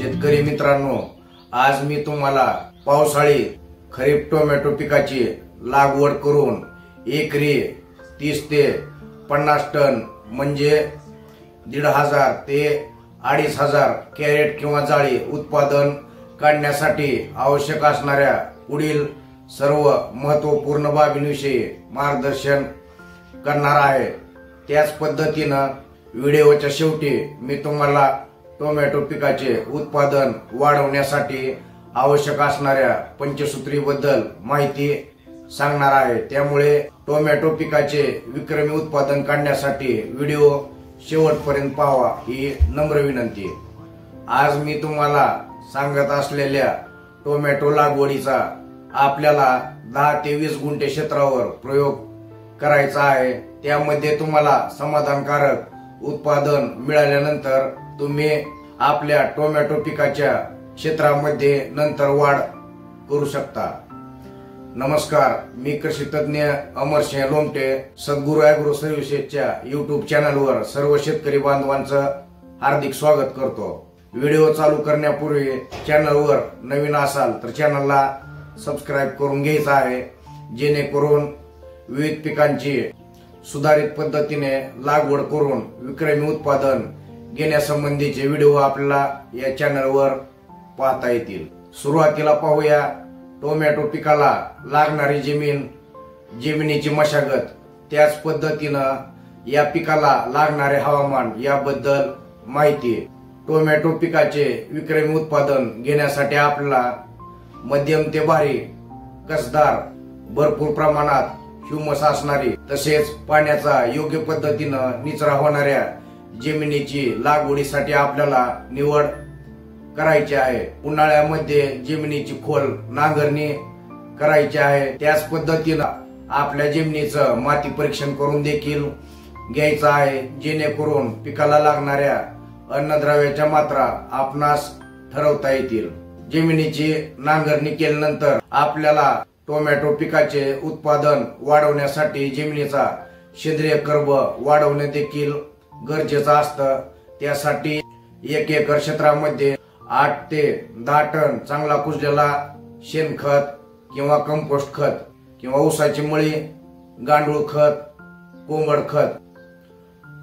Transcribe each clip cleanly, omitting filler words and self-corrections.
शेतकरी मित्रांनो, आज मी तुम्हाला पावसाळी खरीप टोमॅटो पिकाची लागवड करून एकरी 30 ते 50 टन म्हणजे 1,500 ते 2,500 कॅरेट किंवा जाळी उत्पादन काढण्यासाठी आवश्यक असणाऱ्या पुढील सर्व महत्त्वपूर्ण बाबींविषयी मार्गदर्शन करणार आहे। त्याच पद्धतीने व्हिडिओच्या शेवटी मी तुम्हाला टोमॅटो पिकाचे उत्पादन वाढवण्यासाठी आवश्यक असणाऱ्या पंचसूत्रीबद्दल माहिती सांगणार आहे। त्यामुळे टोमॅटो पिकाचे विक्रमी उत्पादन काढण्यासाठी व्हिडिओ शेवटपर्यंत पाहावा ही नम्र विनंती। आज मी तुम्हाला सांगत असलेल्या टोमॅटो लागवडीचा आपल्याला 10 ते 20 गुंठे क्षेत्रावर प्रयोग करायचा आहे। त्यामध्ये तुम्हाला समाधानकारक उत्पादन मिळाल्यानंतर तुम्ही आपल्या टोमॅटो पिकाच्या क्षेत्रामध्ये नंतर वाढ करू शकता। नमस्कार, मी कृषी तज्ञ अमरसिंह लोमटे सद्गुरू ॲग्रो सर्व्हिसेसच्या YouTube चॅनलवर सर्व शेतकरी बांधवांचं हार्दिक स्वागत करतो। व्हिडिओ चालू करण्यापूर्वी चॅनलवर नवीन असाल तर चॅनलला सबस्क्राइब करून घ्यायचा आहे, जेणेकरून विविध पिकांची सुधारित पद्धतीने लागवड करून विक्रमी उत्पादन घेण्यासंबंधीचे व्हिडिओ आपल्याला या चॅनलवर पाहता येतील। सुरुवातीला पाहूया टोमॅटो पिकाला लागणारी जमिनीची मशागत, त्याच पद्धतीने या पिकाला लागणारे हवामान याबद्दल माहिती। टोमॅटो पिकाचे विक्रमी उत्पादन घेण्यासाठी आपल्याला मध्यम ते भारी कसदार भरपूर प्रमाणात ह्युमस असणारी तसेच पाण्याचा योग्य पद्धतीने निचरा होणाऱ्या जमिनीची लागवडीसाठी आपल्याला निवड करायची आहे। उन्हाळ्यामध्ये जमिनीची खोल नांगरणी करायची आहे। त्याच पद्धतीने आपल्या जमिनीचं माती परीक्षण करून देखील घ्यायचं आहे, जेणेकरून पिकाला लागणाऱ्या अन्नद्रव्याच्या मात्रा आपणास ठरवता येतील। जमिनीची नांगरणी केल्यानंतर आपल्याला टोमॅटो पिकाचे उत्पादन वाढवण्यासाठी जमिनीचा सेंद्रिय कर्ब वाढवणे देखील गरजेचं असतं। त्यासाठी 1 एकर क्षेत्रामध्ये 8 ते 10 टन चांगला कुजलेला शेणखत किंवा कंपोस्ट खत किंवा ऊसाची मळी, गांडूळ खत, कोंबड खत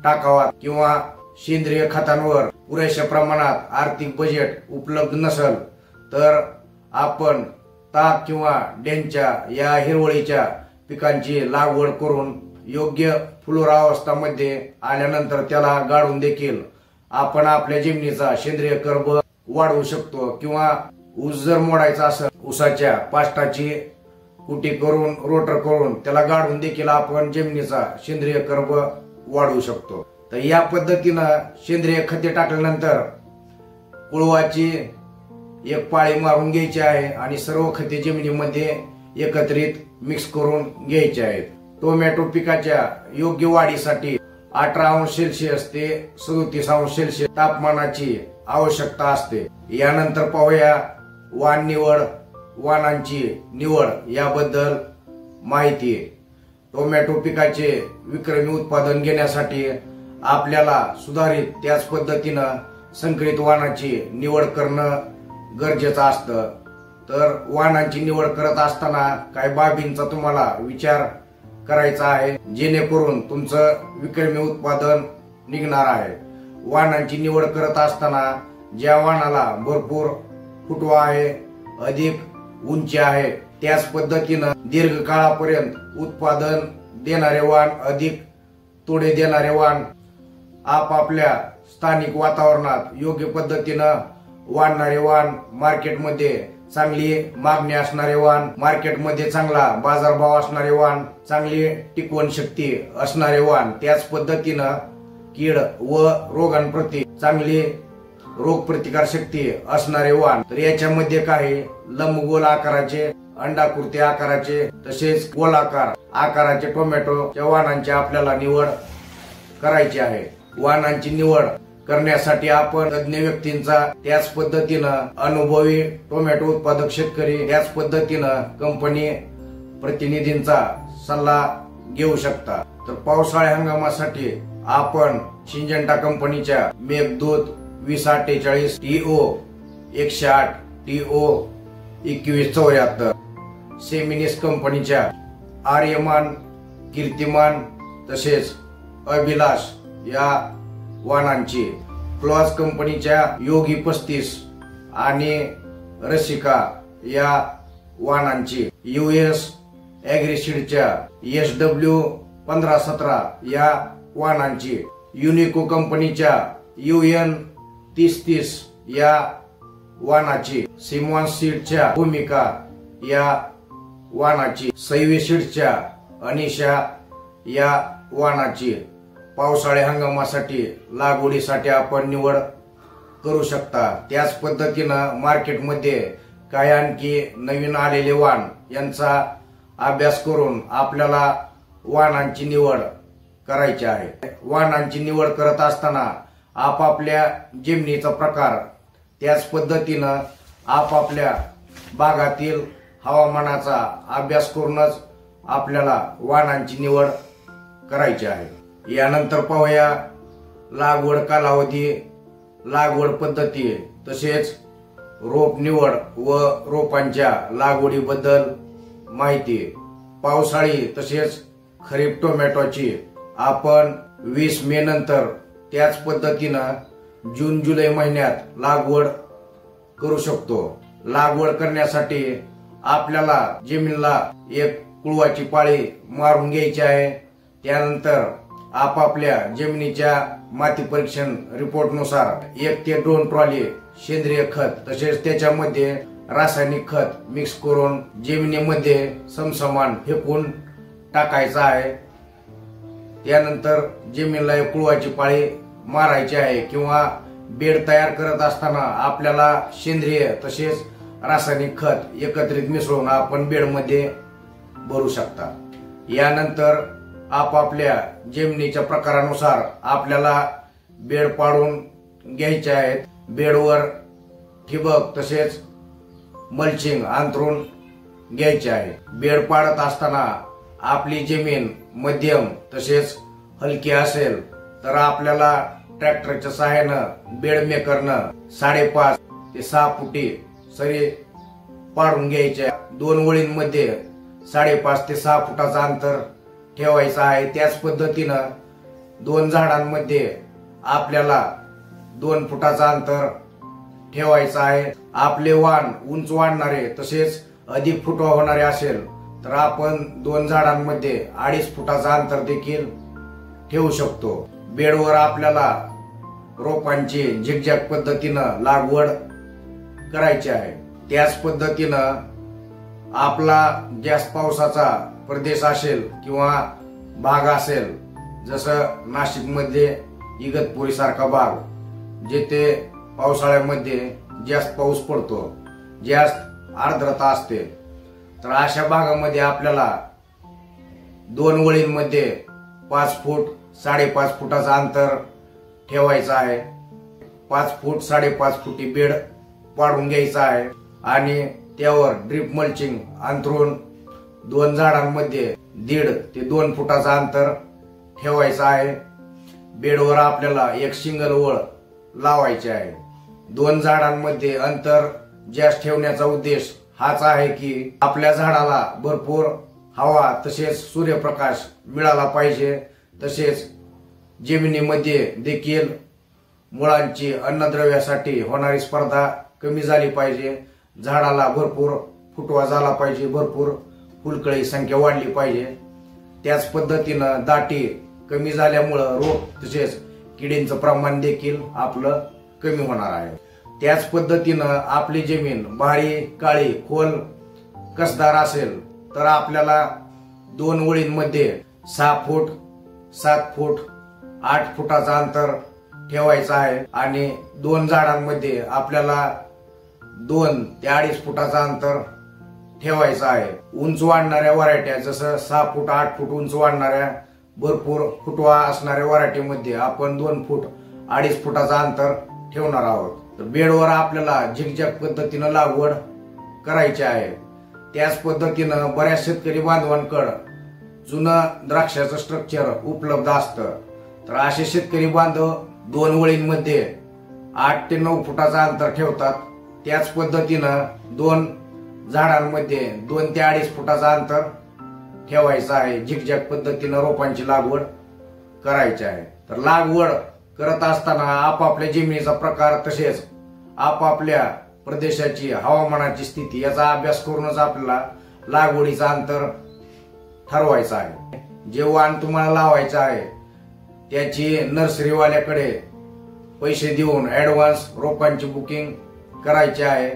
टाकावा किंवा सेंद्रिय खतांवर पुरेशा प्रमाणात आर्थिक बजेट उपलब्ध नसेल तर आपण ताक किंवा डेंच्या या हिरवळीच्या पिकांची लागवड करून योग्य फुलोरावस्थेमध्ये आल्यानंतर त्याला गाळून देखील आपण आपल्या जमिनीचा सेंद्रिय कर्ब वाढवू शकतो। किंवा ऊस जर मोडायचा असेल, ऊसाच्या पाष्टाची कुटी करून रोटर करून त्याला गाळून देखील आपण जमिनीचा सेंद्रिय कर्ब वाढवू शकतो। तर या पद्धतीने सेंद्रिय खते टाकल्यानंतर कुळवाची एक पाळी मारून घ्यायची आहे आणि सर्व खते जमिनीमध्ये एकत्रित मिक्स करून घ्यायचे आहेत। टोमॅटो पिकाच्या योग्य वाढीसाठी 18 अंश सेल्सिअस ते 37 अंश सेल्सिअस तापमानाची आवश्यकता असते। यानंतर पाहूया वाणांची निवड याबद्दल माहिती। टोमॅटो पिकाचे विक्रमी उत्पादन घेण्यासाठी आपल्याला सुधारित त्याच पद्धतीने संकरित वाणाची निवड करणं गरजेचं असतं। तर वाणांची निवड करत असताना काही बाबींचा तुम्हाला विचार करायचा आहे, जेणेकरून तुमचं विक्रमी उत्पादन निघणार आहे। वाणांची निवड करत असताना ज्या वाणाला भरपूर फुटवा आहे, अधिक उंची आहे, त्याच पद्धतीने दीर्घकाळापर्यंत उत्पादन देणारे वाण, अधिक तोडे देणारे वाण, आपापल्या स्थानिक वातावरणात योग्य पद्धतीने वाढणारे वाण, मार्केटमध्ये चांगली मागणी असणारे वाण, मार्केटमध्ये चांगला बाजारभाव असणारे वाण, चांगली टिकवण शक्ती असणारे वाण, त्याच पद्धतीने कीड व रोगांप्रती चांगली रोगप्रतिकार शक्ती असणारे वाण। तर याच्यामध्ये काही लंबगोल आकाराचे, अंडाकृती आकाराचे तसेच गोलाकार आकाराचे टोमॅटोच्या वाणांची आपल्याला निवड करायची आहे। वाणांची निवड करण्यासाठी आपण तज्ञ व्यक्तींचा, त्याच पद्धतीनं अनुभवी टोमॅटो उत्पादक शेतकरी, त्याच पद्धतीनं कंपनी प्रतिनिधींचा सल्ला घेऊ शकता। तर पावसाळी हंगामासाठी आपण सिंजेंटा कंपनीच्या मेघदूत 2048 TO 108 TO 2174. सेमिनिस कंपनीच्या आर्यमान, कीर्तिमान तसेच अभिलाष या वाहनांची, क्लॉज कंपनीच्या योगी 35 आणि रसिका या वाहनांची, US ॲग्रीसीडच्या SW 1517 या वाहनांची, युनिको कंपनीच्या UN 3030 या वाहनाची, सिमॉन्स सीडच्या भूमिका या वाहनाची, सैवी सीडच्या अनिशा या वाहनाची पावसाळी हंगामासाठी लागवडीसाठी आपण निवड करू शकता। त्याच पद्धतीनं मार्केटमध्ये काही आणखी नवीन आलेले वाहन यांचा अभ्यास करून आपल्याला वाहनांची निवड करायची आहे। वाहनांची निवड करत असताना आपापल्या जमिनीचा प्रकार, त्याच पद्धतीनं आपापल्या भागातील हवामानाचा अभ्यास करूनच आपल्याला वाहनांची निवड करायची आहे। यानंतर पाहूया लागवड कालावधी, लागवड पद्धती तसेच रोप निवड व रोपांच्या लागवडीबद्दल माहिती। पावसाळी तसेच खरीप टोमॅटोची आपण 20 मे नंतर त्याच पद्धतीनं जून जुलै महिन्यात लागवड करू शकतो। लागवड करण्यासाठी आपल्याला जमिनीला एक कुळवाची पाळी मारून घ्यायची आहे। त्यानंतर आपापल्या जमिनीच्या माती परीक्षण रिपोर्ट नुसार 1 ते 2 ट्रॉली सेंद्रिय खत तसेच त्याच्यामध्ये रासायनिक खत मिक्स करून जमिनीमध्ये समसमान फेकून टाकायचं आहे। त्यानंतर जमिनीला एक कुळवाची पाळी मारायची आहे किंवा बेड तयार करत असताना आपल्याला सेंद्रिय तसेच रासायनिक खत एकत्रित मिसळून आपण बेडमध्ये भरू शकता। यानंतर आपापल्या जमिनीच्या प्रकारानुसार आपल्याला बेड पाडून घ्यायचे आहेत। बेडवर ठिबक तसेच मल्चिंग अंथरून घ्यायचे आहे। बेड पाडत असताना आपली जमीन मध्यम तसेच हलकी असेल तर आपल्याला ट्रॅक्टरच्या सहाय्यानं बेड मेकरनं 5.5 ते 6 फुटी सरी पाडून घ्यायचे। 2 ओळींमध्ये 5.5 ते 6 फुटाचं अंतर ठेवायचं आहे। त्याच पद्धतीनं 2 झाडांमध्ये आपल्याला 2 फुटाचं अंतर ठेवायचं आहे। आपले वाण उंच वाढणारे तसेच अधिक फुटवा होणारे असेल तर आपण 2 झाडांमध्ये 2.5 फुटाचं अंतर देखील ठेवू शकतो। बेडवर आपल्याला रोपांची झिगझॅग पद्धतीनं लागवड करायची आहे। त्याच पद्धतीनं आपला जास्त पावसाचा प्रदेश असेल किंवा भाग असेल, जसं नाशिक मध्ये इगतपुरी सारखा भाग जेथे पावसाळ्यामध्ये जास्त पाऊस पडतो, जास्त आर्द्रता असते, तर अशा भागामध्ये आपल्याला 2 ओळींमध्ये 5 फूट 5.5 फुटाचं अंतर ठेवायचं आहे। 5 फूट 5.5 फुटी बेड पाडून घ्यायचा आहे आणि त्यावर ड्रीप मल्चिंग अंथरून 2 झाडांमध्ये 1.5 ते 2 फुटाचं अंतर ठेवायचं आहे। बेडवर आपल्याला एक सिंगल ओळ लावायची आहे। 2 झाडांमध्ये अंतर जास्त ठेवण्याचा उद्देश हाच आहे की आपल्या झाडाला भरपूर हवा तसेच सूर्यप्रकाश मिळाला पाहिजे, तसेच जमिनीमध्ये देखील मुळांची अन्नद्रव्यासाठी होणारी स्पर्धा कमी झाली पाहिजे, झाडाला भरपूर फुटवा झाला पाहिजे, भरपूर फुलकळी संख्या वाढली पाहिजे। त्याच पद्धतीनं दाटी कमी झाल्यामुळं रोग तसेच किडींचं प्रमाण देखील आपलं कमी होणार आहे। त्याच पद्धतीनं आपली जमीन भारी काळी खोल कसदार असेल तर आपल्याला 2 ओळींमध्ये 6 फूट 7 फूट 8 फुटाचं अंतर ठेवायचं आहे आणि 2 झाडांमध्ये आपल्याला 2 ते 2.5 फुटाचं अंतर ठेवायचं आहे। उंच वाढणाऱ्या व्हरायट्या जसं 6 फूट 8 फूट उंच वाढणाऱ्या भरपूर फुटवा असणाऱ्या व्हरायटीमध्ये आपण 2 फूट 2.5 फुटाचं अंतर ठेवणार आहोत। तर बेडवर आपल्याला झिगझॅग पद्धतीनं लागवड करायची आहे। त्याच पद्धतीनं बऱ्याच शेतकरी बांधवांकडे जुनं द्राक्षाचं स्ट्रक्चर उपलब्ध असतं, तर असे शेतकरी बांधव 2 ओळींमध्ये 8 ते 9 फुटाचं अंतर ठेवतात त्याच पद्धतीनं 2 झाडांमध्ये 2 ते 2.5 फुटाचा अंतर ठेवायचं आहे. झिकझॅक पद्धतीनं रोपांची लागवड करायची आहे. तर लागवड करत असताना आपापल्या जमिनीचा प्रकार तसेच आपापल्या प्रदेशाची हवामानाची स्थिती याचा अभ्यास करूनच आपल्याला लागवडीचं अंतर ठरवायचं आहे. जे वाण तुम्हाला लावायचं आहे त्याची नर्सरीवाल्याकडे पैसे देऊन ऍडव्हान्स रोपांची बुकिंग करायची आहे.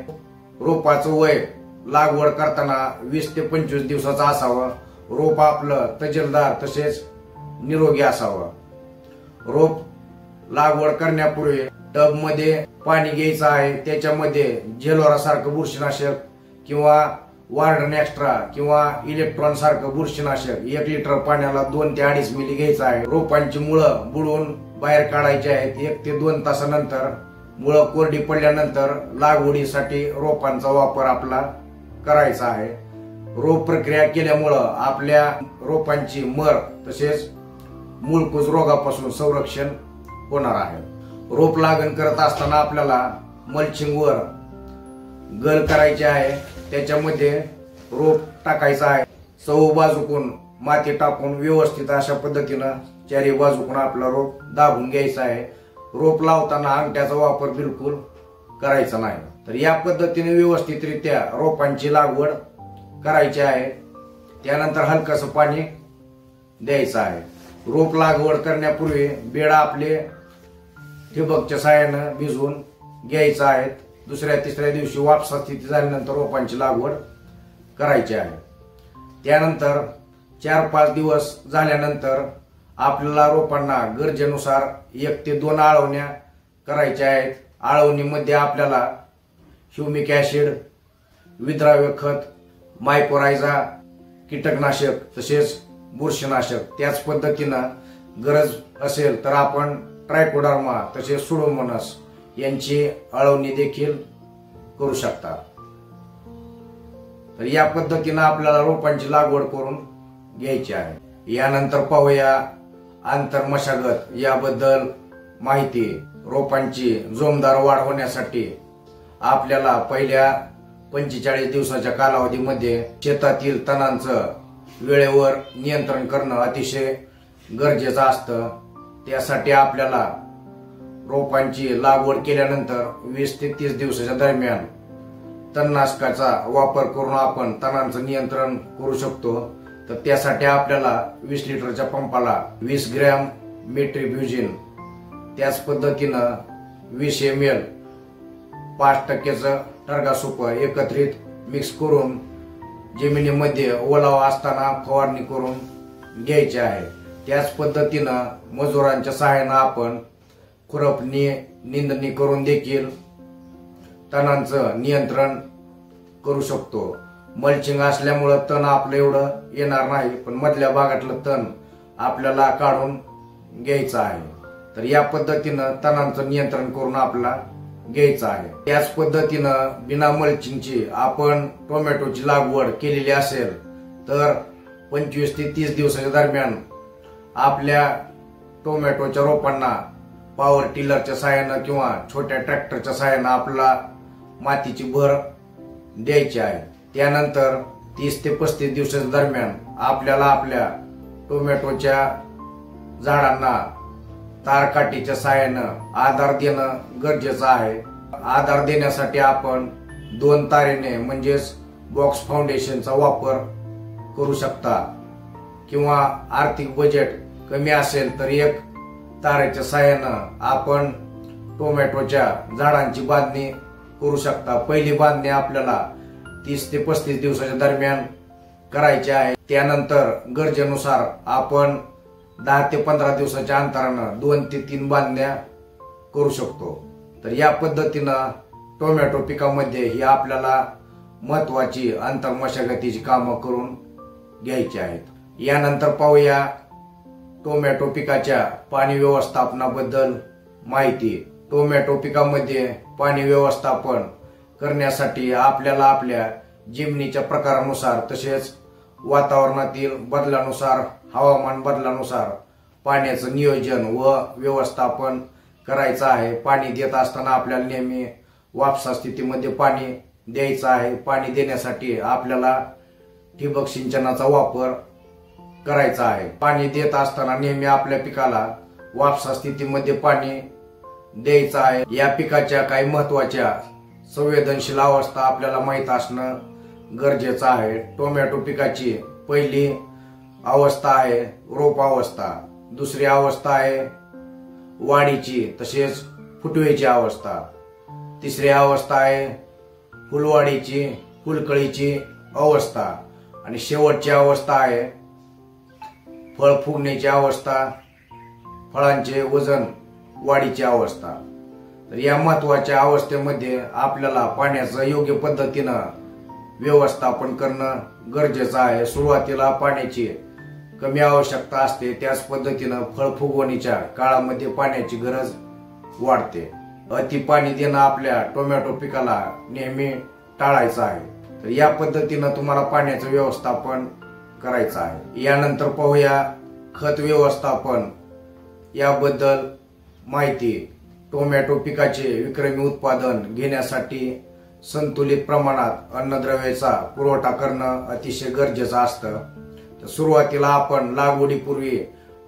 रोपाचं वय लागवड करताना 20 ते 25 दिवसाचा असावं. रोप आपलं तजेलदार तसेच निरोगी असावं. रोप लागवड करण्यापूर्वी टब मध्ये पाणी घ्यायचं आहे. त्याच्यामध्ये झेलोरा सारखं बुरशीनाशक किंवा वार्डन एक्स्ट्रा किंवा इलेक्ट्रॉन सारखं बुरशीनाशक 1 लिटर पाण्याला 2 ते 2.5 मिली घ्यायचं आहे. रोपांची मुळं बुडवून बाहेर काढायची आहेत. 1 ते 2 तासानंतर मुळं कोरडी पडल्यानंतर लागवडीसाठी रोपांचा वापर आपला करायचा आहे. रोप प्रक्रिया केल्यामुळं आपल्या रोपांची मर तसेच मूळकुज रोगापासून संरक्षण होणार आहे. रोप लागण करत असताना आपल्याला मल्चिंगवर गल करायची आहे. त्याच्यामध्ये रोप टाकायचं आहे. चहू बाजूकून माती टाकून व्यवस्थित अशा पद्धतीनं चारी बाजूकून आपला रोप दाबून घ्यायचा आहे. रोप लावताना अंगठ्याचा वापर बिलकुल करायचा नाही. तर या पद्धतीने व्यवस्थितरित्या रोपांची लागवड करायची आहे. त्यानंतर हलकसं पाणी द्यायचं आहे. रोप लागवड करण्यापूर्वी बेडा आपले ठिबकच्या साहाय्यानं भिजवून घ्यायचं आहे. दुसऱ्या तिसऱ्या दिवशी वापसा स्थिती झाल्यानंतर रोपांची लागवड करायची आहे. त्यानंतर 4-5 दिवस झाल्यानंतर आपल्याला रोपांना गरजेनुसार 1 ते 2 आळवण्या करायच्या आहेत. आळवणीमध्ये आपल्याला ह्युमिक ऍसिड, विद्राव्य खत, मायकोरायझा कीटकनाशक तसेच बुरशीनाशक त्याच पद्धतीनं गरज असेल तर आपण ट्रायकोडर्मा तसेच सुडोमोनास यांची आळवणी देखील करू शकता. तर या पद्धतीनं आपल्याला रोपांची लागवड करून घ्यायची आहे. यानंतर पाहूया आंतर मशागत याबद्दल माहिती. रोपांची जोमदार वाढ होण्यासाठी आपल्याला पहिल्या 45 दिवसाच्या कालावधीमध्ये शेतातील तणांचं वेळेवर नियंत्रण करणं अतिशय गरजेचं असतं. त्यासाठी आपल्याला रोपांची लागवड केल्यानंतर 20 ते 30 दिवसाच्या दरम्यान तणनाशकाचा वापर करून आपण तणांचं नियंत्रण करू शकतो. तर त्यासाठी आपल्याला 20 लिटरच्या पंपाला 20 ग्रॅम मेट्रिब्युजिन त्याच पद्धतीनं 20 ml 5% टर्गा सुपर एकत्रित मिक्स करून जमिनीमध्ये ओलावा असताना फवारणी करून घ्यायची आहे. त्याच पद्धतीनं मजुरांच्या सहाय्यानं आपण खुरपणी निंदणी करून देखील तणांचं नियंत्रण करू शकतो. मल्चिंग असल्यामुळं तण आपलं एवढं येणार नाही, पण मधल्या भागातलं तण आपल्याला काढून घ्यायचं आहे. तर या पद्धतीनं तणांचं नियंत्रण करून आपल्याला घ्यायचं आहे. त्याच पद्धतीनं बिना मल्चिंगची आपण टोमॅटोची लागवड केलेली असेल तर 25 ते 30 दिवसाच्या दरम्यान आपल्या टोमॅटोच्या रोपांना पॉवर टिलरच्या सहाय्यानं किंवा छोट्या ट्रॅक्टरच्या सहाय्यानं आपल्याला मातीची भर द्यायची आहे. त्यानंतर 30 ते 35 दिवसाच्या दरम्यान आपल्याला आपल्या टोमॅटोच्या झाडांना तारकाठीच्या सहाय्यानं आधार देणं गरजेचं आहे. आधार देण्यासाठी आपण 2 तारेने म्हणजेच बॉक्स फाउंडेशनचा वापर करू शकता किंवा आर्थिक बजेट कमी असेल तर 1 तारेच्या सहाय्यानं आपण टोमॅटोच्या झाडांची बांधणी करू शकता. पहिली बांधणी आपल्याला 30 ते 35 दिवसाच्या दरम्यान करायची आहे. त्यानंतर गरजेनुसार आपण 10 ते 15 दिवसाच्या अंतरानं 2 ते 3 बांधण्या करू शकतो. तर या पद्धतीनं टोमॅटो पिकामध्ये ही आपल्याला महत्वाची आंतर मशागतीची कामं करून घ्यायची आहेत. यानंतर पाहूया टोमॅटो पिकाच्या पाणी व्यवस्थापनाबद्दल माहिती. टोमॅटो पिकामध्ये पाणी व्यवस्थापन करण्यासाठी आपल्याला आपल्या जमिनीच्या प्रकारानुसार तसेच वातावरणातील बदलानुसार हवामान बदलानुसार पाण्याचं नियोजन व व्यवस्थापन करायचं आहे. पाणी देत असताना आपल्याला नेहमी वापसा स्थितीमध्ये पाणी द्यायचं आहे। पाणी देण्यासाठी आपल्याला ठिबक सिंचनाचा वापर करायचा आहे। पाणी देत असताना नेहमी आपल्या पिकाला वापसा स्थितीमध्ये पाणी द्यायचं आहे। या पिकाच्या काही महत्वाच्या संवेदनशील अवस्था आपल्याला माहित असणं गरजेचं आहे। टोमॅटो पिकाची पहिली अवस्था आहे रोप अवस्था, दुसरी अवस्था आहे वाढीची तसेच फुटवेची अवस्था, तिसरी अवस्था आहे फुलवाढीची फुलकळीची अवस्था आणि शेवटची अवस्था आहे फळ फुगण्याची अवस्था, फळांचे वजन वाढीची अवस्था। तर या महत्वाच्या अवस्थेमध्ये आपल्याला पाण्याचं योग्य पद्धतीनं व्यवस्थापन करणं गरजेचं आहे। सुरुवातीला पाण्याची कमी आवश्यकता असते, त्याच पद्धतीनं फळ फुगवणीच्या काळामध्ये पाण्याची गरज वाढते। अति पाणी देणं आपल्या टोमॅटो पिकाला नेहमी टाळायचं आहे। तर या पद्धतीनं तुम्हाला पाण्याचं व्यवस्थापन करायचं आहे। यानंतर पाहूया खत व्यवस्थापन याबद्दल माहिती। टोमॅटो पिकाचे विक्रमी उत्पादन घेण्यासाठी संतुलित प्रमाणात अन्नद्रव्याचा पुरवठा करणं अतिशय गरजेचं असतं। तर सुरुवातीला आपण लागवडीपूर्वी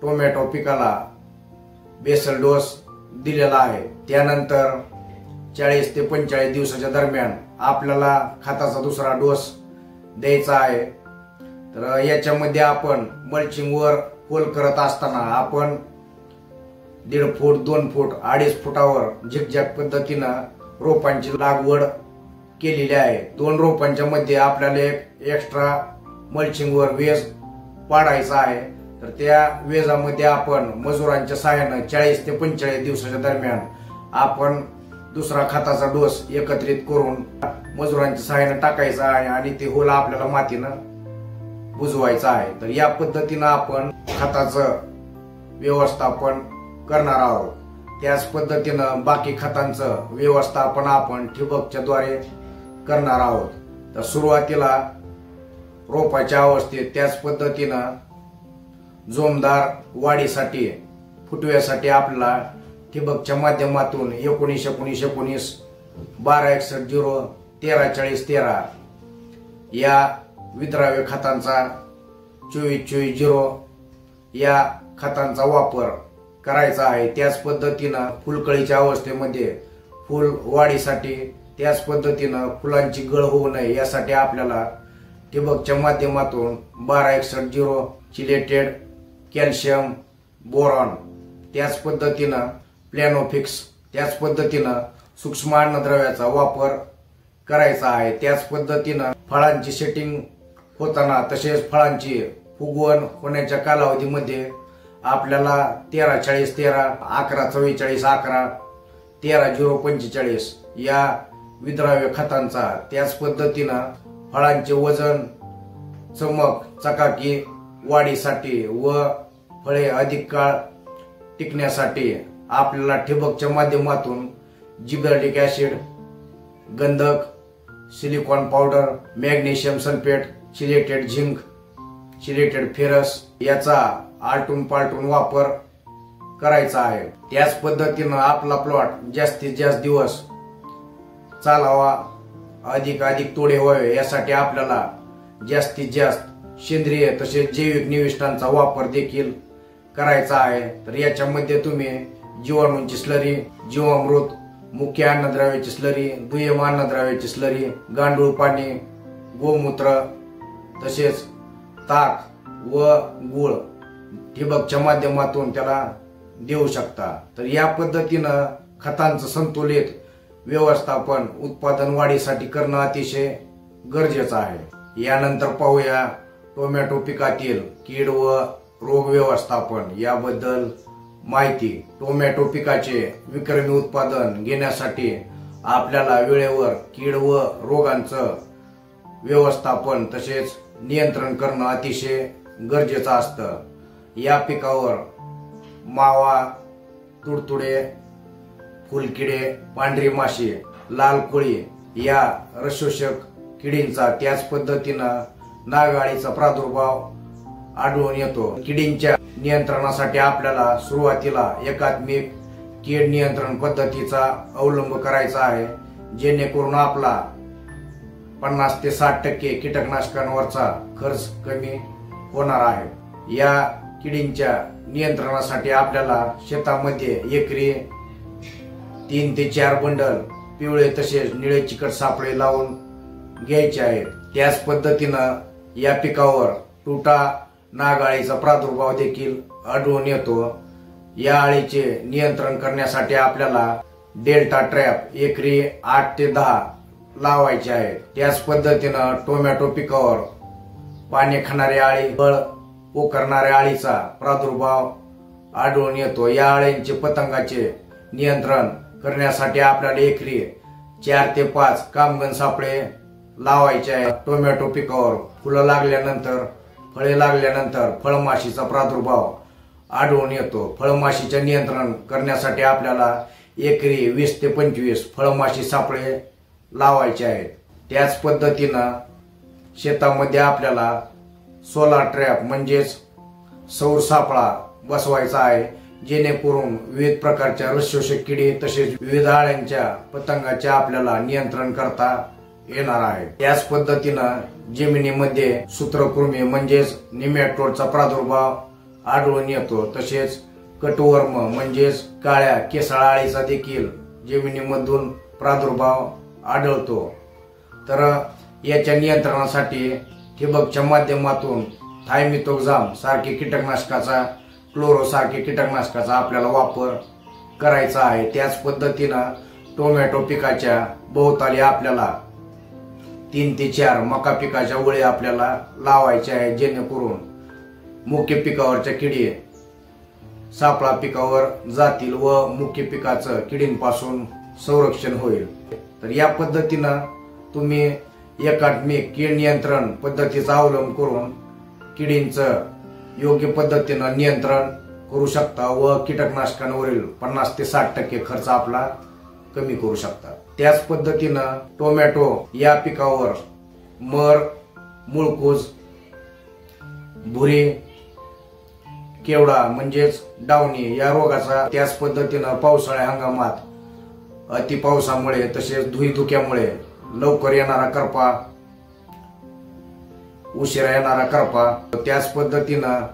टोमॅटो पिकाला बेसल डोस दिलेला आहे। त्यानंतर 40 ते 45 दिवसाच्या दरम्यान आपल्याला खताचा दुसरा डोस द्यायचा आहे। तर याच्यामध्ये आपण मल्चिंगवर होल करत असताना आपण 1.5 फूट 2 फूट 2.5 फुटावर झिकझॅक पद्धतीनं रोपांची लागवड केलेली आहे। 2 रोपांच्या मध्ये आपल्याला एक एक्स्ट्रा मल्चिंगवर वेज पाडायचा आहे। तर त्या वेजामध्ये आपण मजुरांच्या सहाय्याने 40 ते 45 दिवसाच्या दरम्यान आपण दुसरा खताचा डोस एकत्रित करून मजुरांच्या सहाय्याने टाकायचा आहे आणि ते होल आपल्याला मातीनं बुजवायचं आहे। तर या पद्धतीनं आपण खताचं व्यवस्थापन करणार आहोत। त्याच पद्धतीनं बाकी खतांचं व्यवस्थापन आपण ठिबकच्या द्वारे करणार आहोत। तर सुरुवातीला रोपाच्या अवस्थेत त्याच पद्धतीनं जोमदार वाढीसाठी फुटव्यासाठी आपल्याला ठिबकच्या माध्यमातून 19-19-19 12-61-0 13-40-13 या विद्राव्य खतांचा 24-24-0 या खतांचा वापर करायचा आहे। त्याच पद्धतीनं फुलकळीच्या अवस्थेमध्ये फुल वाढीसाठी त्याच पद्धतीनं फुलांची गळ होऊ नये यासाठी आपल्याला ठिबकच्या माध्यमातून 12-61-0 चिलेटेड कॅल्शियम बोरॉन, त्याच पद्धतीनं प्लॅनोफिक्स, त्याच पद्धतीनं सूक्ष्म अन्नद्रव्याचा वापर करायचा आहे। त्याच पद्धतीनं फळांची सेटिंग होताना तसेच फळांची फुगवण होण्याच्या कालावधीमध्ये आपल्याला 13-40-13 11-44-11 13-0-45 या विद्राव्य खतांचा, त्याच पद्धतीनं फळांचे वजन चमक चकाकी वाढीसाठी व फळे अधिक काळ टिकण्यासाठी आपल्याला ठिबकच्या माध्यमातून जिबरेलिक ऍसिड, गंधक, silicon powder, magnesium sulphate, chelated zinc, chelated ferrous याचा आलटून पालटून वापर करायचा आहे। त्याच पद्धतीनं आपला प्लॉट जास्तीत जास्त दिवस चालावा, अधिक तोडे व्हावे यासाठी आपल्याला जास्तीत जास्त सेंद्रिय तसेच जैविक निविष्ठांचा वापर देखील करायचा आहे। तर याच्यामध्ये तुम्ही जीवाणूंची स्लरी, जीवामृत, मुख्य अन्नद्रव्याची स्लरी, दुय्यम अन्नद्रव्याची स्लरी, गांडूळ पाणी, गोमूत्र तसेच ताक व गुळ ठिबकच्या माध्यमातून त्याला देऊ शकता। तर या पद्धतीनं खतांचं संतुलित व्यवस्थापन उत्पादन वाढीसाठी करणं अतिशय गरजेचं आहे। यानंतर पाहूया टोमॅटो पिकातील कीड व रोग व्यवस्थापन याबद्दल माहिती। टोमॅटो पिकाचे विक्रमी उत्पादन घेण्यासाठी आपल्याला वेळेवर कीड व रोगांचं व्यवस्थापन तसेच नियंत्रण करणं अतिशय गरजेचं असतं। या पिकावर मावा, तुडतुडे, फुलकिडे, पांढरी माशी, लाल कोळी या रसशोषक किडींचा, त्याच पद्धतीनं नागाळीचा प्रादुर्भाव आढळून येतो। किडींच्या नियंत्रणासाठी आपल्याला सुरुवातीला एकात्मिक कीड नियंत्रण पद्धतीचा अवलंब करायचा आहे, जेणेकरून आपला 50 ते 60% कीटकनाशकांवरचा खर्च कमी होणार आहे। या किडींच्या नियंत्रणासाठी आपल्याला शेतामध्ये एकरी 3 ते 4 बंडल पिवळे तसेच निळे चिकट सापळे लावून घ्यायचे आहेत। त्याच पद्धतीनं या पिकावर तुटा नाग अळीचा प्रादुर्भाव देखील आढळून येतो। या अळीचे नियंत्रण करण्यासाठी आपल्याला डेल्टा ट्रॅप एकरी 8 ते 10 लावायचे आहेत। त्याच पद्धतीनं टोमॅटो पिकावर पाने खाणारी अळी, फळ पोखरणाऱ्या अळीचा प्रादुर्भाव आढळून येतो। या अळींचे पतंगाचे नियंत्रण करण्यासाठी आपल्याला एकरी 4 ते 5 कामगण सापळे लावायचे आहेत। टोमॅटो पिकावर फुलं लागल्यानंतर, फळे लागल्यानंतर फळमाशीचा प्रादुर्भाव आढळून येतो। फळमाशीचे नियंत्रण करण्यासाठी आपल्याला एकरी 20 ते 25 फळमाशी सापळे लावायचे आहेत। त्याच पद्धतीनं शेतामध्ये आपल्याला सोलार ट्रॅप म्हणजेच सौर सापळा बसवायचा आहे, जेणेकरून विविध प्रकारच्या रसशोषक किडी तसेच विविध अळ्यांच्या पतंगाचे आपल्याला नियंत्रण करता येणार आहे। त्याच पद्धतीनं जमिनीमध्ये सूत्रकृमी म्हणजेच निमॅटोडचा प्रादुर्भाव आढळून येतो। तसेच कटवर्म म्हणजेच काळ्या केसाळ अळीचा देखील जमिनीमधून प्रादुर्भाव आढळतो। तर याच्या नियंत्रणासाठी ठिबकच्या माध्यमातून थायमिथोक्झाम सारखे कीटकनाशकाचा, क्लोरो सारखे कीटकनाशकाचा आपल्याला वापर करायचा आहे। त्याच पद्धतीनं टोमॅटो पिकाच्या भोवताली आपल्याला 3 ते 4 मका पिकाच्या ओळी आपल्याला लावायच्या आहेत, जेणेकरून मुख्य पिकावरच्या किडी सापळा पिकावर जातील व मुख्य पिकाचं किडींपासून संरक्षण होईल। तर या पद्धतीनं तुम्ही एकात्मिक कीड नियंत्रण पद्धतीचा अवलंब करून किडींचं योग्य पद्धतीनं नियंत्रण करू शकता व कीटकनाशकांवरील 50 ते 60% खर्च आपला कमी करू शकता। त्याच पद्धतीनं टोमॅटो या पिकावर मर, मुळकूज, भुरी, केवडा म्हणजेच डावणी या रोगाचा, त्याच पद्धतीनं पावसाळ्या हंगामात अति पावसामुळे तसेच धुईधुक्यामुळे लवकर येणारा करपा, उशिरा येणारा करपा, त्याच पद्धतीनं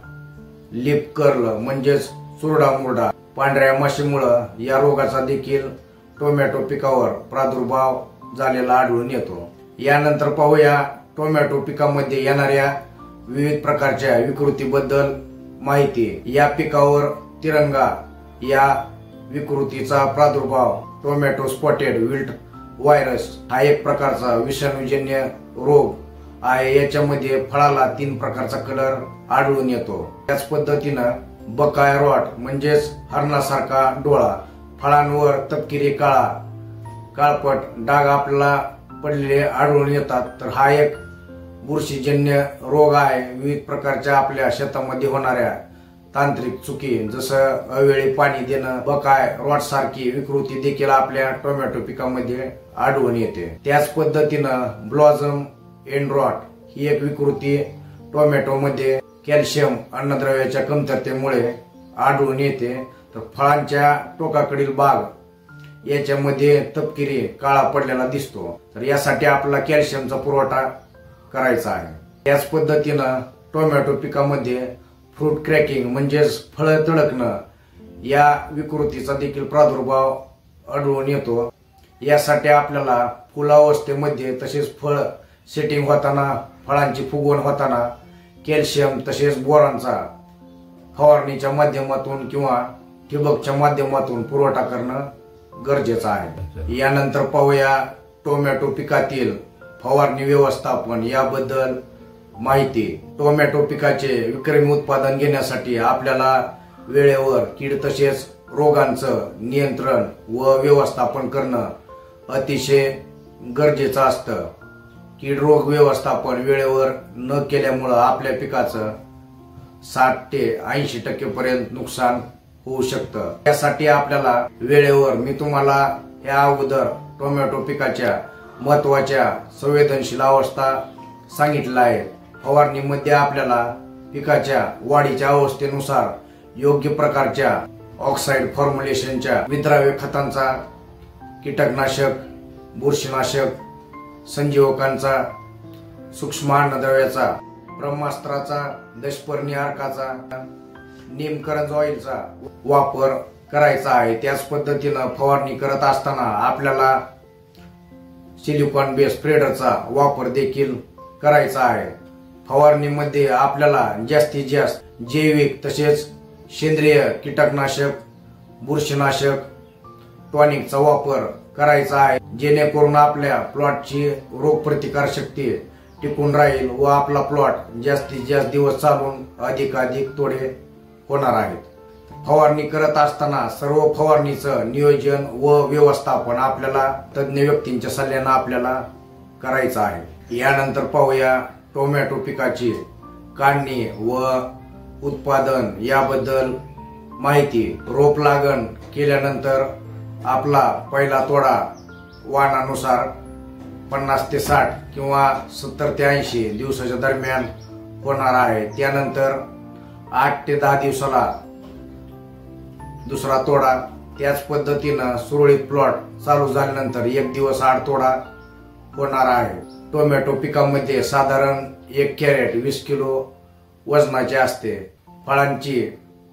लिप कर्ल म्हणजेच चुरडा मुरडा पांढऱ्या माशीमुळे या रोगाचा देखील टोमॅटो पिकावर प्रादुर्भाव झालेला आढळून येतो। यानंतर पाहूया टोमॅटो पिकामध्ये येणाऱ्या विविध प्रकारच्या विकृतीबद्दल माहिती। या पिकावर तिरंगा या विकृतीचा प्रादुर्भाव टोमॅटो स्पॉटेड विल्ट व्हायरस हा एक प्रकारचा विषाणूजन्य रोग आहे। याच्यामध्ये फळाला 3 प्रकारचा कलर आढळून येतो। त्याच पद्धतीनं बकाय रॉट म्हणजेच हरणासारखा डोळा, फळांवर तपकिरी काळा काळपट डाग आपल्याला पडलेले आढळून येतात। तर हा एक बुरशीजन्य रोग आहे। विविध प्रकारच्या आपल्या शेतामध्ये होणाऱ्या तांत्रिक चुकी जसं अवेळी पाणी देणं, बकाय रॉट सारखी विकृती देखील आपल्या टोमॅटो पिकामध्ये आढळून येते। त्याच पद्धतीनं ब्लॉझम एंड रॉट ही एक विकृती टोमॅटो मध्ये कॅल्शियम अन्नद्रव्याच्या कमतरतेमुळे आढळून येते। तर फळांच्या टोकाकडील भाग याच्यामध्ये तपकिरी काळा पडलेला दिसतो। तर यासाठी आपल्याला कॅल्शियमचा पुरवठा करायचा आहे। त्याच पद्धतीनं टोमॅटो पिकामध्ये फ्रूट क्रॅकिंग म्हणजेच फळ तडकणं या विकृतीचा देखील प्रादुर्भाव आढळून येतो। यासाठी आपल्याला फुलावस्थेमध्ये तसेच फळ सेटिंग होताना, फळांची फुगवण होताना कॅल्शियम तसेच बोरानचा फवारणीच्या माध्यमातून किंवा ठिबकच्या माध्यमातून पुरवठा करणं गरजेचं आहे। यानंतर पाहूया टोमॅटो पिकातील फवारणी व्यवस्थापन याबद्दल माहिती। टोमॅटो पिकाचे विक्रमी उत्पादन घेण्यासाठी आपल्याला वेळेवर कीड तसेच रोगांचं नियंत्रण व व्यवस्थापन करणं अतिशय गरजेचं असतं। कीड रोग व्यवस्थापन वेळेवर न केल्यामुळं आपल्या पिकाचं 60 ते 80% पर्यंत नुकसान होऊ शकतं। त्यासाठी आपल्याला वेळेवर, मी तुम्हाला या अगोदर टोमॅटो पिकाच्या महत्वाच्या संवेदनशील अवस्था सांगितल्या आहेत। फवारणीमध्ये आपल्याला पिकाच्या वाढीच्या अवस्थेनुसार योग्य प्रकारच्या ऑक्साईड फॉर्म्युलेशनच्या विद्राव्य खतांचा, कीटकनाशक बुरशीनाशक, संजीवकांचा, सूक्ष्म अन्नद्रव्याचा, ब्रह्मास्त्राचा, दशपर्णी अर्काचा, नीमकरंज ऑइलचा वापर करायचा आहे। त्याच पद्धतीनं फवारणी करत असताना आपल्याला सिलिकॉन बेस स्प्रेडरचा वापर देखील करायचा आहे। फवारणीमध्ये आपल्याला जास्तीत जास्त जैविक तसेच सेंद्रिय कीटकनाशक, बुरशीनाशक, टॉनिकचा वापर करायचा आहे, जेणेकरून आपल्या प्लॉटची रोगप्रतिकार शक्ती टिकून राहील व आपला प्लॉट जास्तीत जास्त दिवस चालून अधिकाधिक तोडे होणार आहेत। फवारणी करत असताना सर्व फवारणीचं नियोजन व व्यवस्थापन आपल्याला तज्ञ व्यक्तींच्या सल्ल्याने आपल्याला करायचं आहे। यानंतर पाहूया टोमॅटो पिकाची काढणी व उत्पादन याबद्दल माहिती। रोप लागण केल्यानंतर आपला पहिला तोडा वाणानुसार 50 ते 60 किंवा 70 ते 80 दिवसाच्या दरम्यान होणार आहे। त्यानंतर 8 ते 10 दिवसाला दुसरा तोडा। त्याच पद्धतीनं सुरळीत प्लॉट चालू झाल्यानंतर 1 दिवस आड तोडा होणार आहे। टोमॅटो पिकामध्ये साधारण 1 कॅरेट 20 किलो वजनाचे असते। फळांची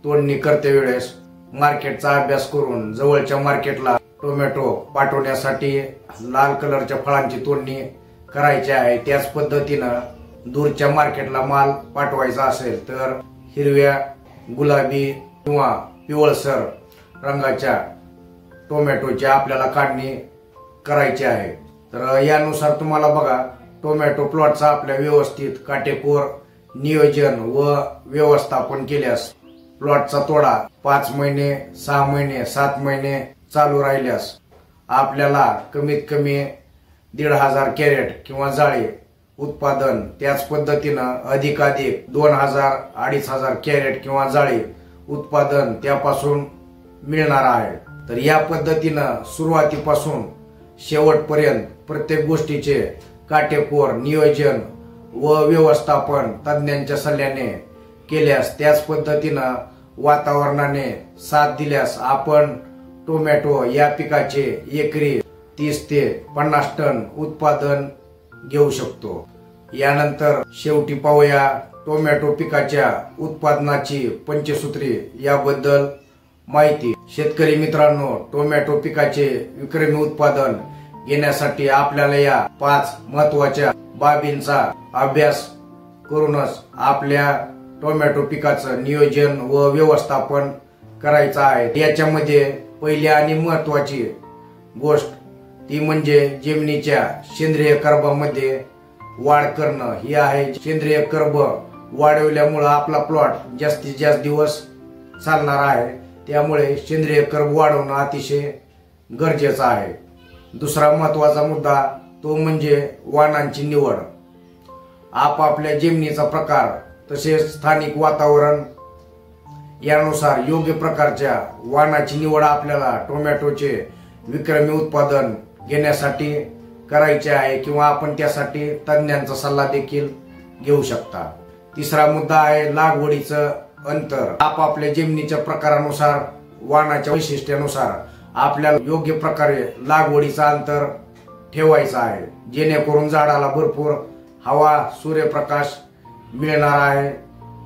तोडणी करते वेळेस मार्केटचा अभ्यास करून जवळच्या मार्केटला टोमॅटो पाठवण्यासाठी लाल कलरच्या फळांची तोडणी करायची आहे। त्याच पद्धतीनं दूरच्या मार्केटला माल पाठवायचा असेल तर हिरव्या, गुलाबी किंवा पिवळसर रंगाच्या टोमॅटोची आपल्याला काढणी करायची आहे। तर यानुसार तुम्हाला बघा टोमॅटो प्लॉटचा आपल्या व्यवस्थित काटेकोर नियोजन व व्यवस्थापन केल्यास प्लॉटचा तोडा 5 महिने, 6 महिने, 7 महिने चालू राहिल्यास आपल्याला कमीत कमी 1,500 कॅरेट किंवा जाळी उत्पादन, त्याच पद्धतीनं अधिकाधिक 2,000-2,500 कॅरेट किंवा जाळी उत्पादन त्यापासून मिळणार आहे। तर या पद्धतीनं सुरुवातीपासून शेवटपर्यंत प्रत्येक गोष्टीचे काटेकोर नियोजन व व्यवस्थापन तज्ञांच्या सल्ल्याने केल्यास, त्याच पद्धतीनं वातावरणाने साथ दिल्यास आपण टोमॅटो या पिकाचे एकरी 30 ते 50 टन उत्पादन घेऊ शकतो। यानंतर शेवटी पाहूया टोमॅटो पिकाच्या उत्पादनाची पंचसूत्री याबद्दल माहिती। शेतकरी मित्रांनो, टोमॅटो पिकाचे विक्रमी उत्पादन घेण्यासाठी आपल्याला या 5 महत्वाच्या बाबींचा अभ्यास करूनच आपल्या टोमॅटो पिकाचं नियोजन व व्यवस्थापन करायचं आहे। याच्यामध्ये पहिली आणि महत्वाची गोष्ट ती म्हणजे जमिनीच्या सेंद्रिय कर्बामध्ये वाढ करणं ही आहे। सेंद्रिय कर्ब वाढवल्यामुळे आपला प्लॉट जास्तीत जास्त दिवस चालणार आहे, त्यामुळे सेंद्रिय कर्ब वाढवणं अतिशय गरजेचं आहे। दुसरा महत्वाचा मुद्दा तो म्हणजे वाणांची निवड। आपापल्या जमिनीचा प्रकार तसेच स्थानिक वातावरण यानुसार योग्य प्रकारच्या वाणाची निवड आपल्याला टोमॅटोचे विक्रमी उत्पादन घेण्यासाठी करायचे आहे किंवा आपण त्यासाठी तज्ञांचा सल्ला देखील घेऊ शकता। तिसरा मुद्दा आहे लागवडीचं अंतर। आपापल्या जमिनीच्या प्रकारानुसार वाणाच्या वैशिष्ट्यानुसार आपल्याला योग्य प्रकारे लागवडीचं अंतर ठेवायचं आहे, जेणेकरून झाडाला भरपूर हवा, सूर्यप्रकाश मिळणार आहे,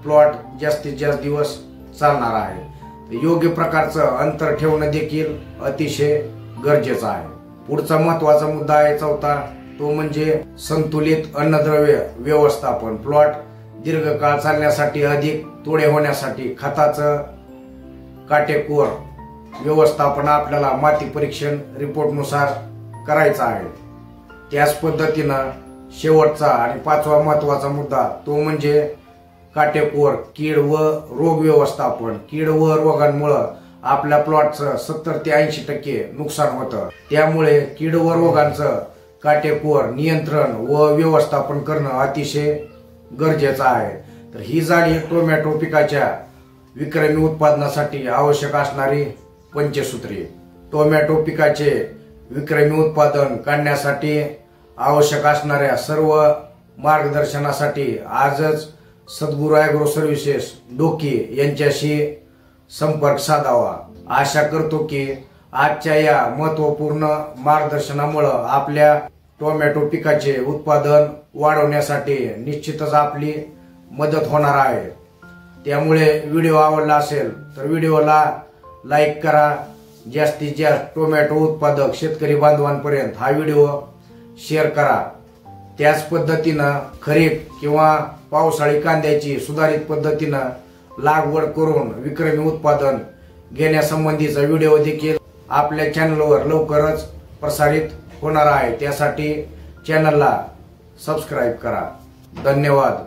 प्लॉट जास्तीत जास्त दिवस चालणार आहे। योग्य प्रकारचं अंतर ठेवणं देखील अतिशय गरजेचं आहे। पुढचा महत्वाचा मुद्दा आहे चौथा, तो म्हणजे संतुलित अन्नद्रव्य व्यवस्थापन। प्लॉट दीर्घकाळ चालण्यासाठी, अधिक तोडे होण्यासाठी खताचं काटेकोर व्यवस्थापन आपल्याला माती परीक्षण रिपोर्टनुसार करायचं आहे। त्याच पद्धतीनं शेवटचा आणि 5वा महत्वाचा मुद्दा तो म्हणजे काटेकोर कीड व रोग व्यवस्थापन। कीड व रोगांमुळे आपल्या प्लॉटचं 70 ते 80% नुकसान होतं, त्यामुळे कीड व रोगांचं काटेकोर नियंत्रण व व्यवस्थापन करणं अतिशय गरजेचं आहे। तर ही झाली टोमॅटो पिकाच्या विक्रमी उत्पादनासाठी आवश्यक असणारी पंचसूत्री। टोमॅटो पिकाचे विक्रमी उत्पादन काढण्यासाठी आवश्यक असणाऱ्या सर्व मार्गदर्शनासाठी आजच सद्गुरू ॲग्रो सर्व्हिसेस डोकी यांच्याशी संपर्क साधावा। आशा करतो की आजच्या या महत्त्वपूर्ण मार्गदर्शनामुळे आपल्या टोमॅटो पिकाचे उत्पादन वाढवण्यासाठी निश्चितच आपली मदत होणार आहे। त्यामुळे व्हिडिओ आवडला असेल तर व्हिडिओला लाईक करा। जास्तीत जास्त टोमॅटो उत्पादक शेतकरी बांधवांपर्यंत हा व्हिडिओ शेअर करा। त्याच पद्धतीनं खरीप किंवा पावसाळी कांद्याची सुधारित पद्धतीनं लागवड करून विक्रमी उत्पादन घेण्यासंबंधीचा व्हिडिओ देखील आपल्या चॅनलवर लवकरच प्रसारित होणार आहे। त्यासाठी चॅनलला सबस्क्राईब करा। धन्यवाद।